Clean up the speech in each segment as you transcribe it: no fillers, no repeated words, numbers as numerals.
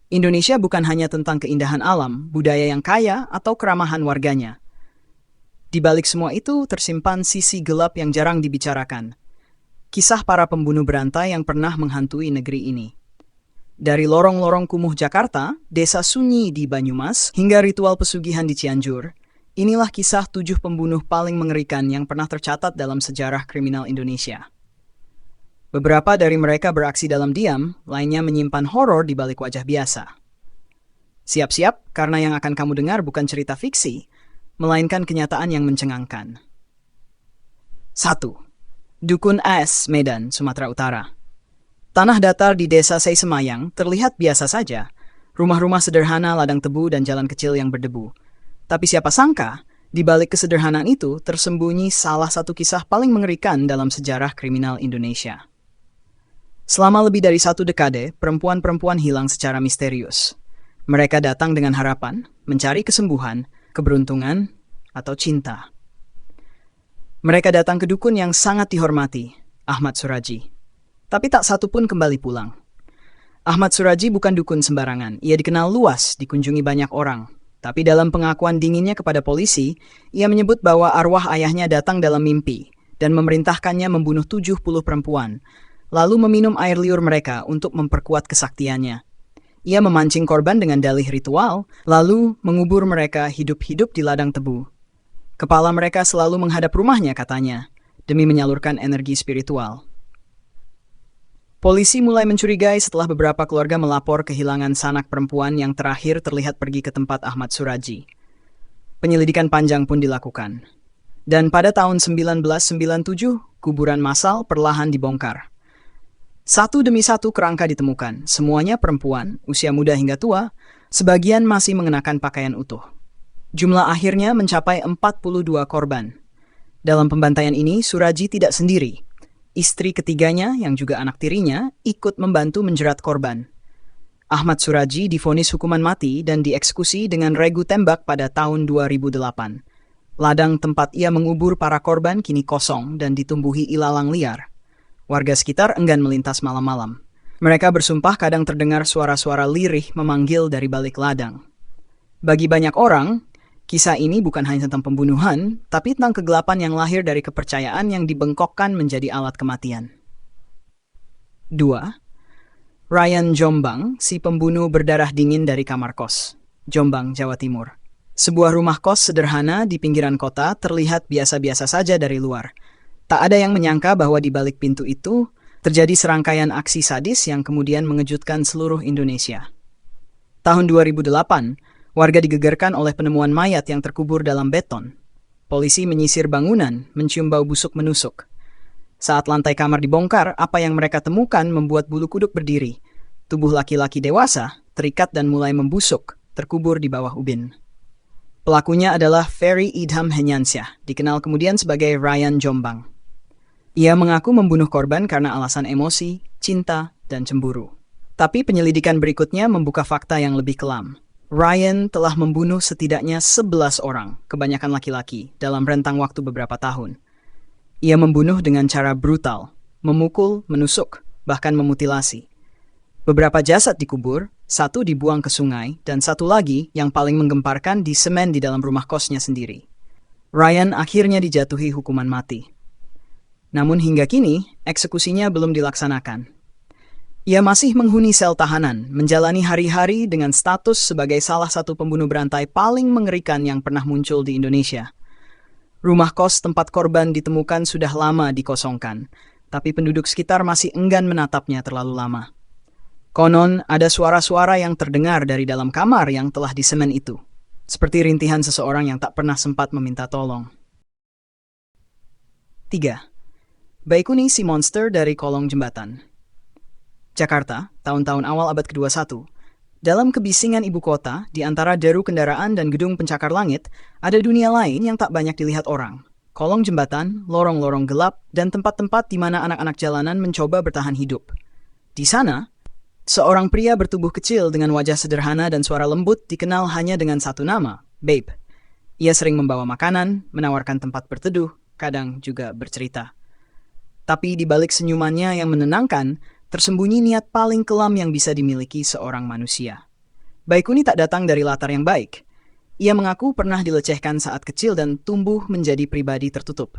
Indonesia bukan hanya tentang keindahan alam, budaya yang kaya, atau keramahan warganya. Di balik semua itu tersimpan sisi gelap yang jarang dibicarakan. Kisah para pembunuh berantai yang pernah menghantui negeri ini. Dari lorong-lorong kumuh Jakarta, desa sunyi di Banyumas, hingga ritual pesugihan di Cianjur, inilah kisah 7 pembunuh paling mengerikan yang pernah tercatat dalam sejarah kriminal Indonesia. Beberapa dari mereka beraksi dalam diam, lainnya menyimpan horor di balik wajah biasa. Siap-siap, karena yang akan kamu dengar bukan cerita fiksi, melainkan kenyataan yang mencengangkan. 1. Dukun AS, Medan, Sumatera Utara. Tanah datar di desa Seisemayang terlihat biasa saja, rumah-rumah sederhana, ladang tebu, dan jalan kecil yang berdebu. Tapi siapa sangka, di balik kesederhanaan itu tersembunyi salah satu kisah paling mengerikan dalam sejarah kriminal Indonesia. Selama lebih dari 1 dekade, perempuan-perempuan hilang secara misterius. Mereka datang dengan harapan, mencari kesembuhan, keberuntungan, atau cinta. Mereka datang ke dukun yang sangat dihormati, Ahmad Suraji. Tapi tak satu pun kembali pulang. Ahmad Suraji bukan dukun sembarangan, ia dikenal luas, dikunjungi banyak orang. Tapi dalam pengakuan dinginnya kepada polisi, ia menyebut bahwa arwah ayahnya datang dalam mimpi dan memerintahkannya membunuh 70 perempuan, lalu meminum air liur mereka untuk memperkuat kesaktiannya. Ia memancing korban dengan dalih ritual, lalu mengubur mereka hidup-hidup di ladang tebu. Kepala mereka selalu menghadap rumahnya, katanya, demi menyalurkan energi spiritual. Polisi mulai mencurigai setelah beberapa keluarga melapor kehilangan sanak perempuan yang terakhir terlihat pergi ke tempat Ahmad Suraji. Penyelidikan panjang pun dilakukan. Dan pada tahun 1997, kuburan massal perlahan dibongkar. Satu demi satu kerangka ditemukan, semuanya perempuan, usia muda hingga tua, sebagian masih mengenakan pakaian utuh. Jumlah akhirnya mencapai 42 korban. Dalam pembantaian ini, Suraji tidak sendiri. Istri ketiganya, yang juga anak tirinya, ikut membantu menjerat korban. Ahmad Suraji divonis hukuman mati dan dieksekusi dengan regu tembak pada tahun 2008. Ladang tempat ia mengubur para korban kini kosong dan ditumbuhi ilalang liar. Warga sekitar enggan melintas malam-malam. Mereka bersumpah kadang terdengar suara-suara lirih memanggil dari balik ladang. Bagi banyak orang, kisah ini bukan hanya tentang pembunuhan, tapi tentang kegelapan yang lahir dari kepercayaan yang dibengkokkan menjadi alat kematian. 2. Ryan Jombang, si pembunuh berdarah dingin dari kamar kos. Jombang, Jawa Timur. Sebuah rumah kos sederhana di pinggiran kota terlihat biasa-biasa saja dari luar. Tak ada yang menyangka bahwa di balik pintu itu terjadi serangkaian aksi sadis yang kemudian mengejutkan seluruh Indonesia. Tahun 2008, warga digegerkan oleh penemuan mayat yang terkubur dalam beton. Polisi menyisir bangunan, mencium bau busuk menusuk. Saat lantai kamar dibongkar, apa yang mereka temukan membuat bulu kuduk berdiri. Tubuh laki-laki dewasa, terikat dan mulai membusuk, terkubur di bawah ubin. Pelakunya adalah Ferry Idham Henyansyah, dikenal kemudian sebagai Ryan Jombang. Ia mengaku membunuh korban karena alasan emosi, cinta, dan cemburu. Tapi penyelidikan berikutnya membuka fakta yang lebih kelam. Ryan telah membunuh setidaknya 11 orang, kebanyakan laki-laki, dalam rentang waktu beberapa tahun. Ia membunuh dengan cara brutal, memukul, menusuk, bahkan memutilasi. Beberapa jasad dikubur, satu dibuang ke sungai, dan satu lagi yang paling menggemparkan di semen di dalam rumah kosnya sendiri. Ryan akhirnya dijatuhi hukuman mati. Namun hingga kini, eksekusinya belum dilaksanakan. Ia masih menghuni sel tahanan, menjalani hari-hari dengan status sebagai salah satu pembunuh berantai paling mengerikan yang pernah muncul di Indonesia. Rumah kos tempat korban ditemukan sudah lama dikosongkan, tapi penduduk sekitar masih enggan menatapnya terlalu lama. Konon, ada suara-suara yang terdengar dari dalam kamar yang telah disemen itu, seperti rintihan seseorang yang tak pernah sempat meminta tolong. 3. Baikuni si monster dari kolong jembatan. Jakarta, tahun-tahun awal abad ke-21. Dalam kebisingan ibu kota, di antara deru kendaraan dan gedung pencakar langit, ada dunia lain yang tak banyak dilihat orang. Kolong jembatan, lorong-lorong gelap, dan tempat-tempat di mana anak-anak jalanan mencoba bertahan hidup. Di sana, seorang pria bertubuh kecil dengan wajah sederhana dan suara lembut dikenal hanya dengan satu nama, Babe. Ia sering membawa makanan, menawarkan tempat berteduh, kadang juga bercerita. Tapi di balik senyumannya yang menenangkan, tersembunyi niat paling kelam yang bisa dimiliki seorang manusia. Baikuni tak datang dari latar yang baik. Ia mengaku pernah dilecehkan saat kecil dan tumbuh menjadi pribadi tertutup.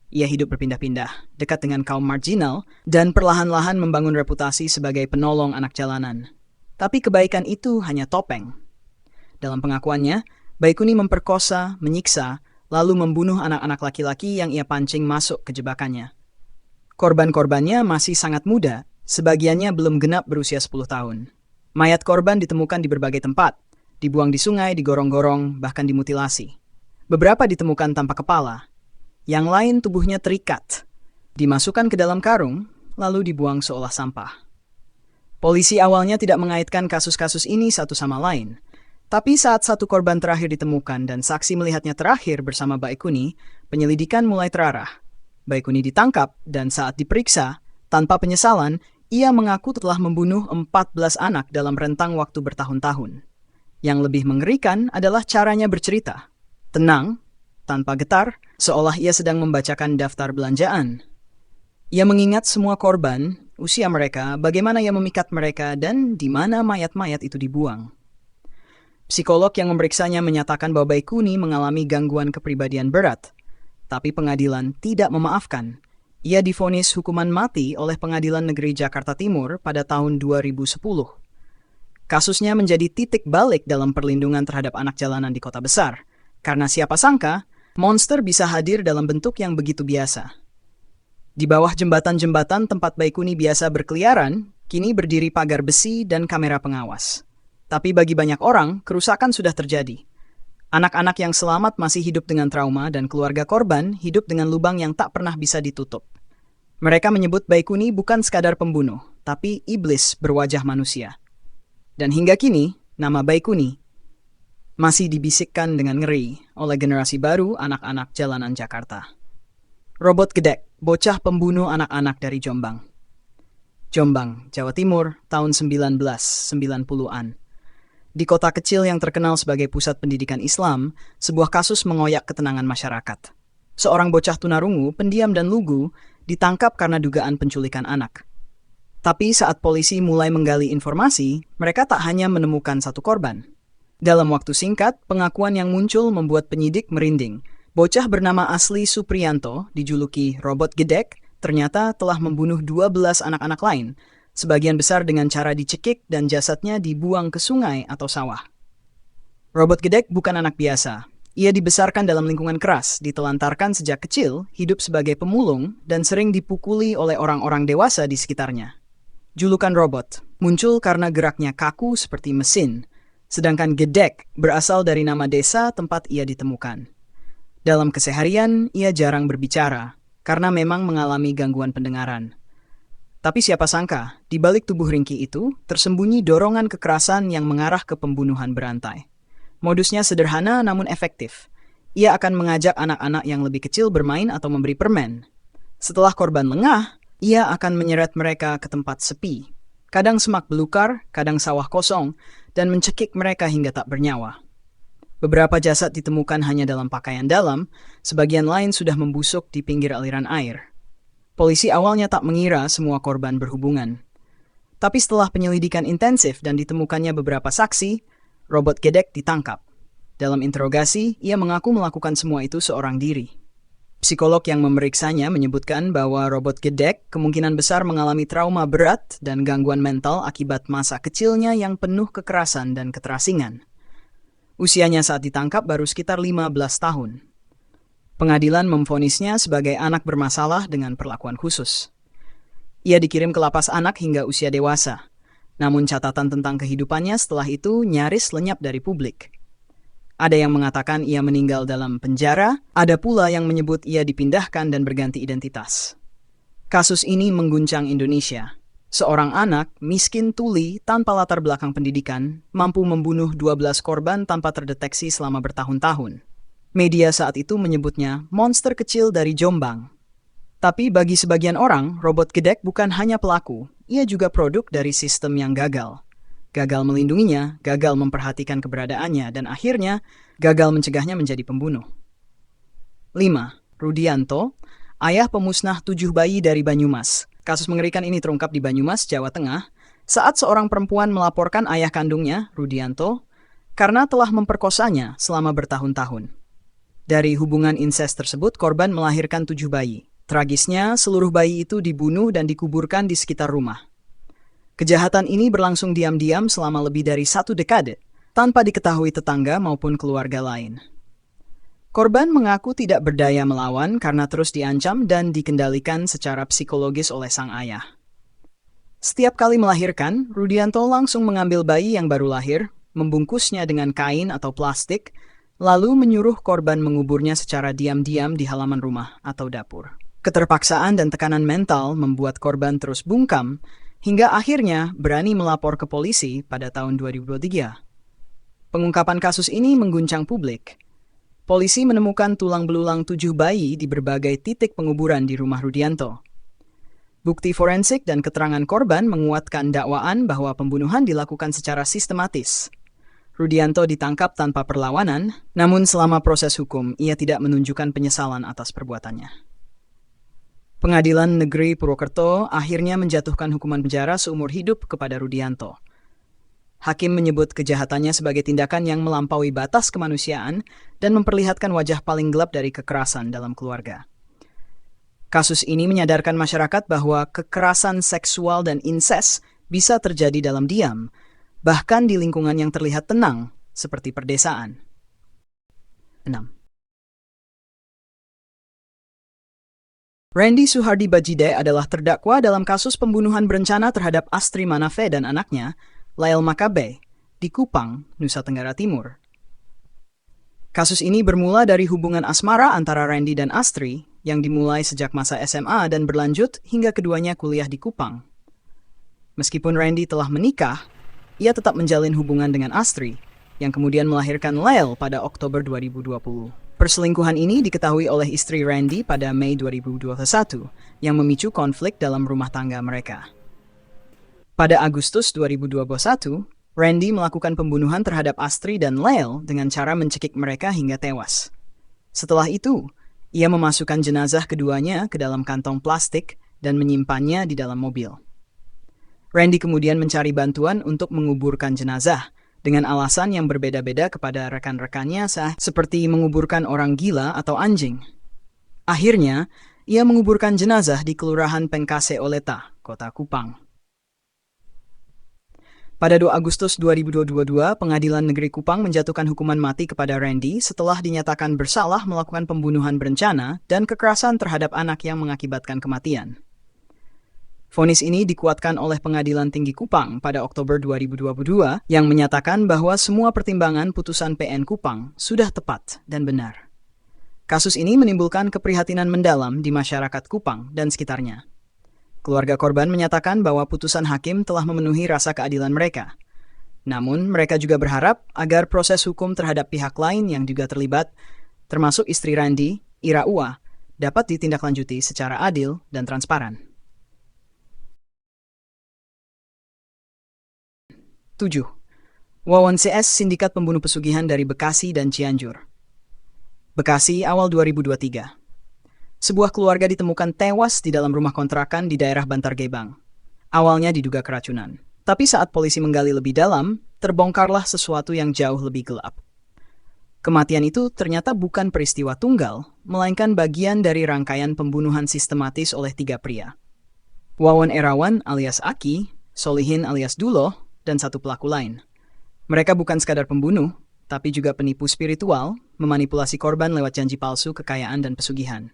Ia hidup berpindah-pindah, dekat dengan kaum marginal, dan perlahan-lahan membangun reputasi sebagai penolong anak jalanan. Tapi kebaikan itu hanya topeng. Dalam pengakuannya, Baikuni memperkosa, menyiksa, lalu membunuh anak-anak laki-laki yang ia pancing masuk ke jebakannya. Korban-korbannya masih sangat muda, sebagiannya belum genap berusia 10 tahun. Mayat korban ditemukan di berbagai tempat, dibuang di sungai, digorong-gorong, bahkan dimutilasi. Beberapa ditemukan tanpa kepala. Yang lain tubuhnya terikat, dimasukkan ke dalam karung, lalu dibuang seolah sampah. Polisi awalnya tidak mengaitkan kasus-kasus ini satu sama lain. Tapi saat satu korban terakhir ditemukan dan saksi melihatnya terakhir bersama Baikuni, penyelidikan mulai terarah. Baikuni ditangkap dan saat diperiksa, tanpa penyesalan, ia mengaku telah membunuh 14 anak dalam rentang waktu bertahun-tahun. Yang lebih mengerikan adalah caranya bercerita. Tenang, tanpa getar, seolah ia sedang membacakan daftar belanjaan. Ia mengingat semua korban, usia mereka, bagaimana ia memikat mereka, dan di mana mayat-mayat itu dibuang. Psikolog yang memeriksanya menyatakan bahwa Baikuni mengalami gangguan kepribadian berat, tapi pengadilan tidak memaafkan. Ia divonis hukuman mati oleh Pengadilan Negeri Jakarta Timur pada tahun 2010. Kasusnya menjadi titik balik dalam perlindungan terhadap anak jalanan di kota besar, karena siapa sangka, monster bisa hadir dalam bentuk yang begitu biasa. Di bawah jembatan-jembatan tempat Baikuni biasa berkeliaran, kini berdiri pagar besi dan kamera pengawas. Tapi bagi banyak orang, kerusakan sudah terjadi. Anak-anak yang selamat masih hidup dengan trauma dan keluarga korban hidup dengan lubang yang tak pernah bisa ditutup. Mereka menyebut Baikuni bukan sekadar pembunuh, tapi iblis berwajah manusia. Dan hingga kini, nama Baikuni masih dibisikkan dengan ngeri oleh generasi baru anak-anak jalanan Jakarta. Robot Gedek, bocah pembunuh anak-anak dari Jombang. Jombang, Jawa Timur, tahun 1990-an. Di kota kecil yang terkenal sebagai pusat pendidikan Islam, sebuah kasus mengoyak ketenangan masyarakat. Seorang bocah tunarungu, pendiam dan lugu, ditangkap karena dugaan penculikan anak. Tapi saat polisi mulai menggali informasi, mereka tak hanya menemukan satu korban. Dalam waktu singkat, pengakuan yang muncul membuat penyidik merinding. Bocah bernama asli Supriyanto, dijuluki Robot Gedek, ternyata telah membunuh 12 anak-anak lain, sebagian besar dengan cara dicekik dan jasadnya dibuang ke sungai atau sawah. Robot Gedek bukan anak biasa. Ia dibesarkan dalam lingkungan keras, ditelantarkan sejak kecil, hidup sebagai pemulung, dan sering dipukuli oleh orang-orang dewasa di sekitarnya. Julukan Robot muncul karena geraknya kaku seperti mesin, sedangkan Gedek berasal dari nama desa tempat ia ditemukan. Dalam keseharian, ia jarang berbicara, karena memang mengalami gangguan pendengaran. Tapi siapa sangka, di balik tubuh ringkih itu, tersembunyi dorongan kekerasan yang mengarah ke pembunuhan berantai. Modusnya sederhana namun efektif. Ia akan mengajak anak-anak yang lebih kecil bermain atau memberi permen. Setelah korban lengah, ia akan menyeret mereka ke tempat sepi. Kadang semak belukar, kadang sawah kosong, dan mencekik mereka hingga tak bernyawa. Beberapa jasad ditemukan hanya dalam pakaian dalam, sebagian lain sudah membusuk di pinggir aliran air. Polisi awalnya tak mengira semua korban berhubungan. Tapi setelah penyelidikan intensif dan ditemukannya beberapa saksi, Robot Gedek ditangkap. Dalam interogasi, ia mengaku melakukan semua itu seorang diri. Psikolog yang memeriksanya menyebutkan bahwa Robot Gedek kemungkinan besar mengalami trauma berat dan gangguan mental akibat masa kecilnya yang penuh kekerasan dan keterasingan. Usianya saat ditangkap baru sekitar 15 tahun. Pengadilan memvonisnya sebagai anak bermasalah dengan perlakuan khusus. Ia dikirim ke lapas anak hingga usia dewasa. Namun catatan tentang kehidupannya setelah itu nyaris lenyap dari publik. Ada yang mengatakan ia meninggal dalam penjara, ada pula yang menyebut ia dipindahkan dan berganti identitas. Kasus ini mengguncang Indonesia. Seorang anak, miskin tuli, tanpa latar belakang pendidikan, mampu membunuh 12 korban tanpa terdeteksi selama bertahun-tahun. Media saat itu menyebutnya monster kecil dari Jombang. Tapi bagi sebagian orang, Robot Gedek bukan hanya pelaku, ia juga produk dari sistem yang gagal. Gagal melindunginya, gagal memperhatikan keberadaannya, dan akhirnya gagal mencegahnya menjadi pembunuh. 5. Rudianto, ayah pemusnah 7 bayi dari Banyumas. Kasus mengerikan ini terungkap di Banyumas, Jawa Tengah, saat seorang perempuan melaporkan ayah kandungnya, Rudianto, karena telah memperkosanya selama bertahun-tahun. Dari hubungan insest tersebut, korban melahirkan 7 bayi. Tragisnya, seluruh bayi itu dibunuh dan dikuburkan di sekitar rumah. Kejahatan ini berlangsung diam-diam selama lebih dari 1 dekade, tanpa diketahui tetangga maupun keluarga lain. Korban mengaku tidak berdaya melawan karena terus diancam dan dikendalikan secara psikologis oleh sang ayah. Setiap kali melahirkan, Rudianto langsung mengambil bayi yang baru lahir, membungkusnya dengan kain atau plastik, lalu menyuruh korban menguburnya secara diam-diam di halaman rumah atau dapur. Keterpaksaan dan tekanan mental membuat korban terus bungkam, hingga akhirnya berani melapor ke polisi pada tahun 2023. Pengungkapan kasus ini mengguncang publik. Polisi menemukan tulang belulang 7 bayi di berbagai titik penguburan di rumah Rudianto. Bukti forensik dan keterangan korban menguatkan dakwaan bahwa pembunuhan dilakukan secara sistematis. Rudianto ditangkap tanpa perlawanan, namun selama proses hukum ia tidak menunjukkan penyesalan atas perbuatannya. Pengadilan Negeri Purwokerto akhirnya menjatuhkan hukuman penjara seumur hidup kepada Rudianto. Hakim menyebut kejahatannya sebagai tindakan yang melampaui batas kemanusiaan dan memperlihatkan wajah paling gelap dari kekerasan dalam keluarga. Kasus ini menyadarkan masyarakat bahwa kekerasan seksual dan insest bisa terjadi dalam diam, bahkan di lingkungan yang terlihat tenang, seperti perdesaan. 6. Randy Suhardi Bajide adalah terdakwa dalam kasus pembunuhan berencana terhadap Astri Manafe dan anaknya, Lael Makabe, di Kupang, Nusa Tenggara Timur. Kasus ini bermula dari hubungan asmara antara Randy dan Astri yang dimulai sejak masa SMA dan berlanjut hingga keduanya kuliah di Kupang. Meskipun Randy telah menikah, ia tetap menjalin hubungan dengan Astri, yang kemudian melahirkan Lael pada Oktober 2020. Perselingkuhan ini diketahui oleh istri Randy pada Mei 2021, yang memicu konflik dalam rumah tangga mereka. Pada Agustus 2021, Randy melakukan pembunuhan terhadap Astri dan Lael dengan cara mencekik mereka hingga tewas. Setelah itu, ia memasukkan jenazah keduanya ke dalam kantong plastik dan menyimpannya di dalam mobil. Randy kemudian mencari bantuan untuk menguburkan jenazah dengan alasan yang berbeda-beda kepada rekan-rekannya seperti menguburkan orang gila atau anjing. Akhirnya, ia menguburkan jenazah di Kelurahan Pengkase Oleta, Kota Kupang. Pada 2 Agustus 2022, Pengadilan Negeri Kupang menjatuhkan hukuman mati kepada Randy setelah dinyatakan bersalah melakukan pembunuhan berencana dan kekerasan terhadap anak yang mengakibatkan kematian. Vonis ini dikuatkan oleh Pengadilan Tinggi Kupang pada Oktober 2022 yang menyatakan bahwa semua pertimbangan putusan PN Kupang sudah tepat dan benar. Kasus ini menimbulkan keprihatinan mendalam di masyarakat Kupang dan sekitarnya. Keluarga korban menyatakan bahwa putusan hakim telah memenuhi rasa keadilan mereka. Namun, mereka juga berharap agar proses hukum terhadap pihak lain yang juga terlibat, termasuk istri Randy, Ira Ua, dapat ditindaklanjuti secara adil dan transparan. 7. Wawan CS Sindikat Pembunuh Pesugihan dari Bekasi dan Cianjur. Bekasi, awal 2023. Sebuah keluarga ditemukan tewas di dalam rumah kontrakan di daerah Bantar Gebang. Awalnya diduga keracunan. Tapi saat polisi menggali lebih dalam, terbongkarlah sesuatu yang jauh lebih gelap. Kematian itu ternyata bukan peristiwa tunggal, melainkan bagian dari rangkaian pembunuhan sistematis oleh 3 pria. Wawan Erawan alias Aki, Solihin alias Dulo, dan 1 pelaku lain. Mereka bukan sekadar pembunuh, tapi juga penipu spiritual, memanipulasi korban lewat janji palsu kekayaan dan pesugihan.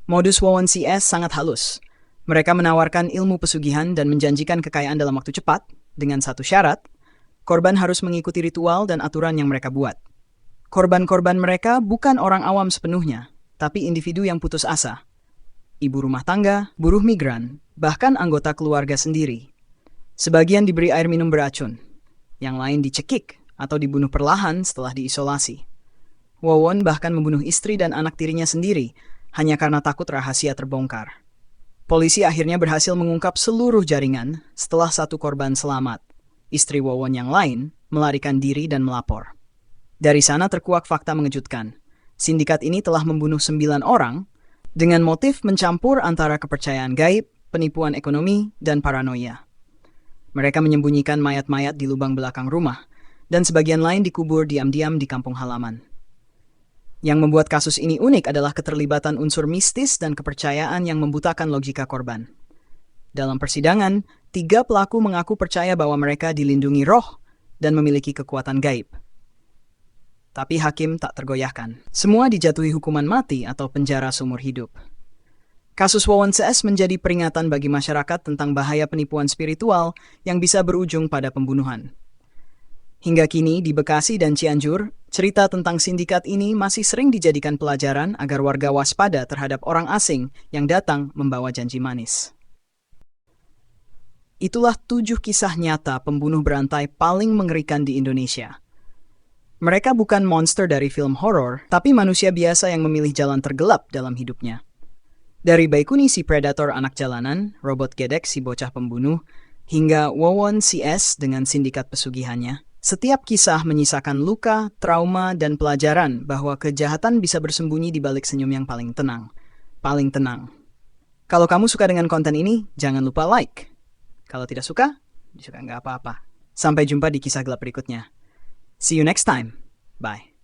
Modus Wawan CS sangat halus. Mereka menawarkan ilmu pesugihan dan menjanjikan kekayaan dalam waktu cepat, dengan 1 syarat, korban harus mengikuti ritual dan aturan yang mereka buat. Korban-korban mereka bukan orang awam sepenuhnya, tapi individu yang putus asa. Ibu rumah tangga, buruh migran, bahkan anggota keluarga sendiri. Sebagian diberi air minum beracun, yang lain dicekik atau dibunuh perlahan setelah diisolasi. Wawan bahkan membunuh istri dan anak tirinya sendiri, hanya karena takut rahasia terbongkar. Polisi akhirnya berhasil mengungkap seluruh jaringan setelah 1 korban selamat. Istri Wawan yang lain melarikan diri dan melapor. Dari sana terkuak fakta mengejutkan. Sindikat ini telah membunuh 9 orang dengan motif mencampur antara kepercayaan gaib, penipuan ekonomi, dan paranoia. Mereka menyembunyikan mayat-mayat di lubang belakang rumah, dan sebagian lain dikubur diam-diam di kampung halaman. Yang membuat kasus ini unik adalah keterlibatan unsur mistis dan kepercayaan yang membutakan logika korban. Dalam persidangan, 3 pelaku mengaku percaya bahwa mereka dilindungi roh dan memiliki kekuatan gaib. Tapi hakim tak tergoyahkan. Semua dijatuhi hukuman mati atau penjara seumur hidup. Kasus Wawon CS menjadi peringatan bagi masyarakat tentang bahaya penipuan spiritual yang bisa berujung pada pembunuhan. Hingga kini di Bekasi dan Cianjur, cerita tentang sindikat ini masih sering dijadikan pelajaran agar warga waspada terhadap orang asing yang datang membawa janji manis. Itulah 7 kisah nyata pembunuh berantai paling mengerikan di Indonesia. Mereka bukan monster dari film horor, tapi manusia biasa yang memilih jalan tergelap dalam hidupnya. Dari Baikuni si predator anak jalanan, Robot Gedek si bocah pembunuh, hingga Wawon CS dengan sindikat pesugihannya, setiap kisah menyisakan luka, trauma, dan pelajaran bahwa kejahatan bisa bersembunyi di balik senyum yang paling tenang. Paling tenang. Kalau kamu suka dengan konten ini, jangan lupa like. Kalau tidak suka, nggak apa-apa. Sampai jumpa di kisah gelap berikutnya. See you next time. Bye.